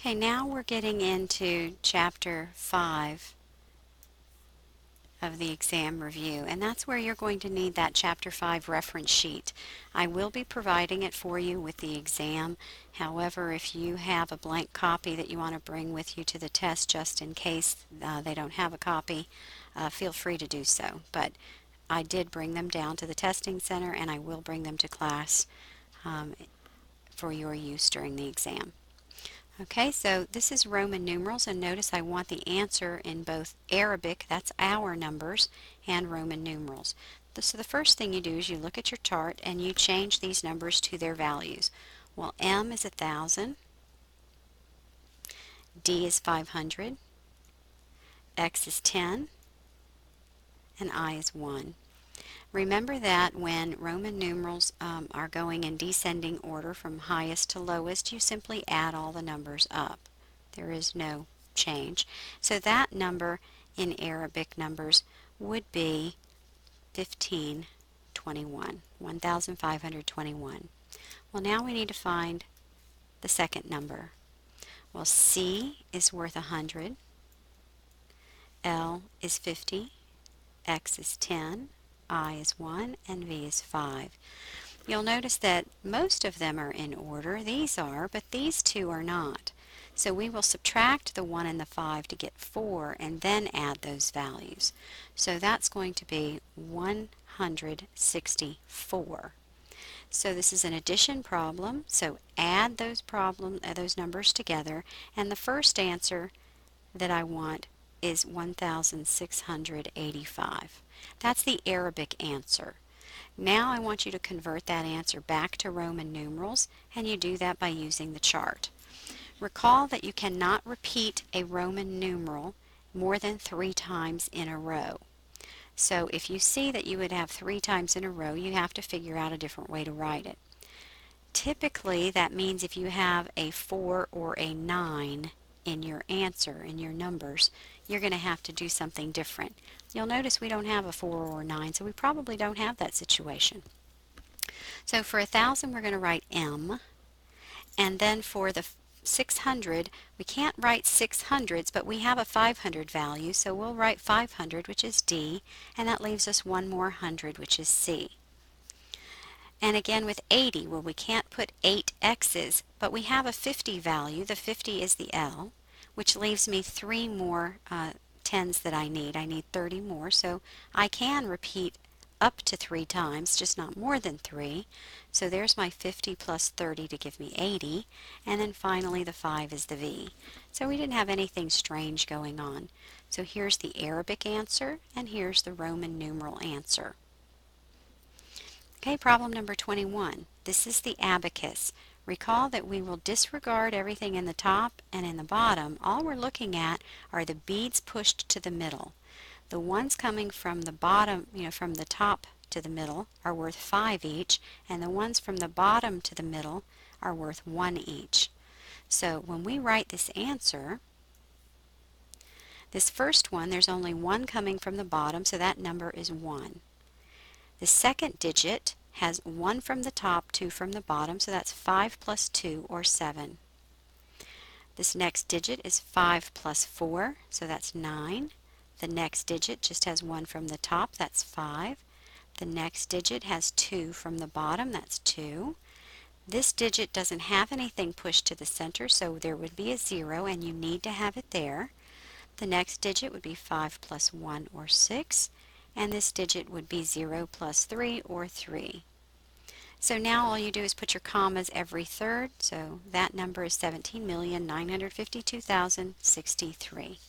Okay, now we're getting into Chapter 5 of the exam review, and that's where you're going to need that Chapter 5 reference sheet. I will be providing it for you with the exam. However, if you have a blank copy that you want to bring with you to the test just in case they don't have a copy, feel free to do so. But I did bring them down to the testing center, and I will bring them to class for your use during the exam. Okay, so this is Roman numerals, and notice I want the answer in both Arabic, that's our numbers, and Roman numerals. So the first thing you do is you look at your chart and you change these numbers to their values. Well, M is 1,000, D is 500, X is 10, and I is 1. Remember that when Roman numerals are going in descending order from highest to lowest, you simply add all the numbers up. There is no change. So that number in Arabic numbers would be 1521, 1521. Well, now we need to find the second number. Well, C is worth 100, L is 50, X is 10, I is 1, and V is 5. You'll notice that most of them are in order. These are, but these two are not. So we will subtract the 1 and the 5 to get 4 and then add those values. So that's going to be 164. So this is an addition problem, so add those numbers together, and the first answer that I want is 1685. That's the Arabic answer. Now I want you to convert that answer back to Roman numerals, and you do that by using the chart. Recall that you cannot repeat a Roman numeral more than 3 times in a row. So if you see that you would have 3 times in a row, you have to figure out a different way to write it. Typically, that means if you have a 4 or a 9 in your answer, in your numbers, you're going to have to do something different. You'll notice we don't have a 4 or a 9, so we probably don't have that situation. So for 1,000, we're going to write M, and then for the 600, we can't write 600s, but we have a 500 value, so we'll write 500, which is D, and that leaves us one more 100, which is C. And again with 80, well, we can't put 8 X's, but we have a 50 value. The 50 is the L, which leaves me 3 more 10s that I need. I need 30 more, so I can repeat up to 3 times, just not more than 3. So there's my 50 plus 30 to give me 80, and then finally the 5 is the V. So we didn't have anything strange going on. So here's the Arabic answer, and here's the Roman numeral answer. Okay, problem number 21. This is the abacus. Recall that we will disregard everything in the top and in the bottom. All we're looking at are the beads pushed to the middle. The ones coming from the bottom, from the top to the middle are worth 5 each, and the ones from the bottom to the middle are worth 1 each. So when we write this answer, this first one, there's only 1 coming from the bottom, so that number is 1. The second digit has 1 from the top, 2 from the bottom, so that's 5 plus 2, or 7. This next digit is 5 plus 4, so that's 9. The next digit just has 1 from the top, that's 5. The next digit has 2 from the bottom, that's 2. This digit doesn't have anything pushed to the center, so there would be a 0, and you need to have it there. The next digit would be 5 plus 1, or 6. And this digit would be 0 plus 3, or 3. So now all you do is put your commas every third, so that number is 17,952,063.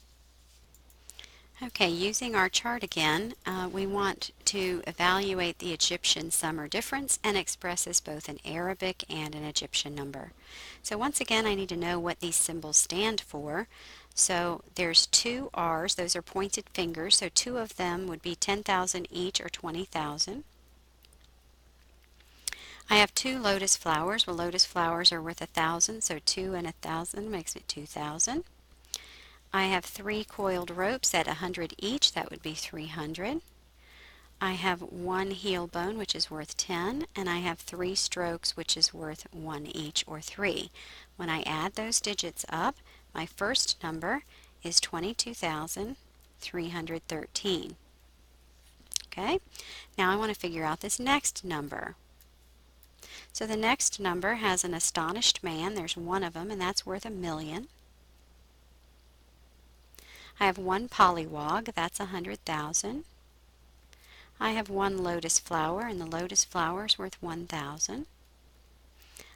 Okay, using our chart again, we want to evaluate the Egyptian sum or difference and express as both an Arabic and an Egyptian number. So once again, I need to know what these symbols stand for. So there's 2 R's, those are pointed fingers, so 2 of them would be 10,000 each, or 20,000. I have 2 lotus flowers. Well, lotus flowers are worth 1,000, so 2 and 1,000 makes it 2,000. I have 3 coiled ropes at 100 each, that would be 300. I have 1 heel bone, which is worth 10, and I have 3 strokes, which is worth 1 each, or 3. When I add those digits up, my first number is 22,313. Okay, now I want to figure out this next number. So the next number has an astonished man. There's one of them, and that's worth 1,000,000. I have one pollywog, that's 100,000. I have one lotus flower, and the lotus flower is worth 1,000.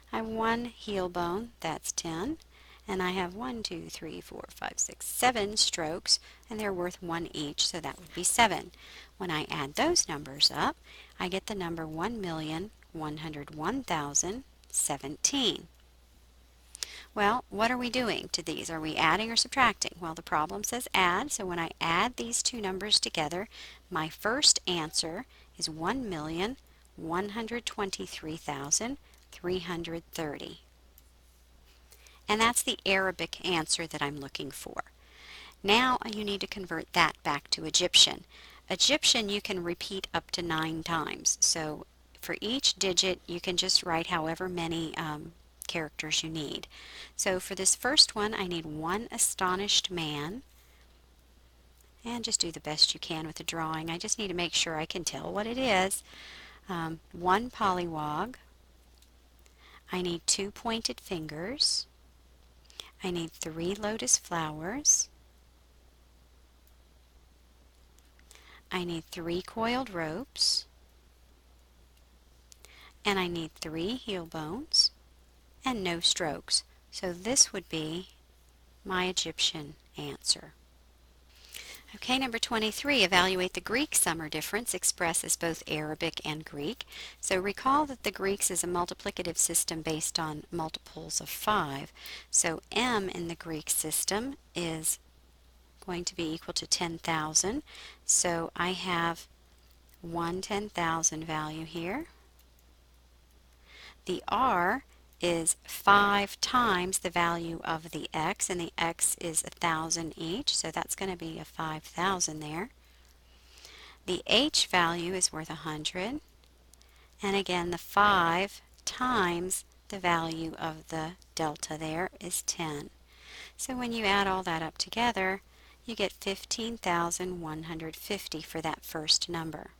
I have one heel bone, that's 10. And I have 1, 2, 3, 4, 5, 6, 7 strokes, and they're worth 1 each, so that would be 7. When I add those numbers up, I get the number 1,101,017. Well, what are we doing to these? Are we adding or subtracting? Well, the problem says add, so when I add these two numbers together, my first answer is 1,123,330. And that's the Arabic answer that I'm looking for. Now you need to convert that back to Egyptian. Egyptian you can repeat up to 9 times. So for each digit you can just write however many characters you need. So for this first one I need one astonished man. And just do the best you can with the drawing. I just need to make sure I can tell what it is. One pollywog. I need 2 pointed fingers. I need 3 lotus flowers. I need 3 coiled ropes. And I need 3 heel bones and no strokes. So this would be my Egyptian answer. Okay, number 23, evaluate the Greek sum difference expressed as both Arabic and Greek. So recall that the Greeks is a multiplicative system based on multiples of 5. So m in the Greek system is going to be equal to 10,000. So I have one 10,000 value here. The r is 5 times the value of the x, and the x is 1,000 each, so that's going to be a 5,000 there. The h value is worth 100, and again the 5 times the value of the delta there is 10. So when you add all that up together, you get 15,150 for that first number.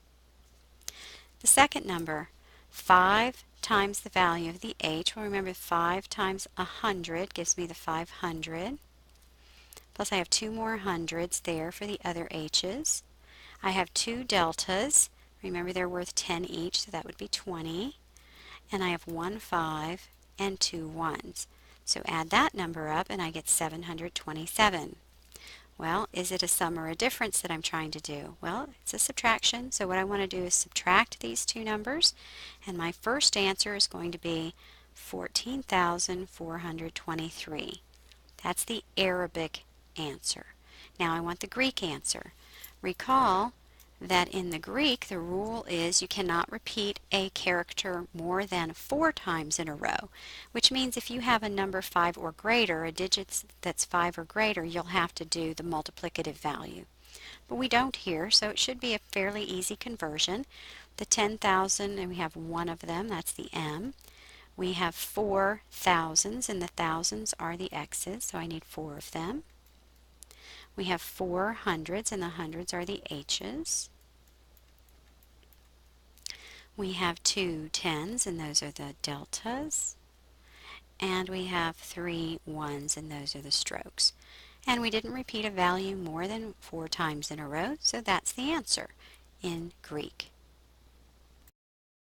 The second number, 5 times the value of the h. Well, remember 5 times 100 gives me the 500. Plus I have 2 more hundreds there for the other h's. I have 2 deltas. Remember they're worth 10 each, so that would be 20. And I have 1 5 and 2 1s. So add that number up and I get 727. Well, is it a sum or a difference that I'm trying to do? Well, it's a subtraction, so what I want to do is subtract these two numbers, and my first answer is going to be 14,423. That's the Arabic answer. Now I want the Greek answer. Recall that in the Greek the rule is you cannot repeat a character more than 4 times in a row, which means if you have a number 5 or greater, a digit that's 5 or greater, you'll have to do the multiplicative value. But we don't here, so it should be a fairly easy conversion. The 10,000, and we have one of them, that's the m. We have 4 thousands, and the thousands are the x's, so I need 4 of them. We have 4 hundreds, and the hundreds are the h's. We have 2 tens, and those are the deltas. And we have 3 ones, and those are the strokes. And we didn't repeat a value more than 4 times in a row, so that's the answer in Greek.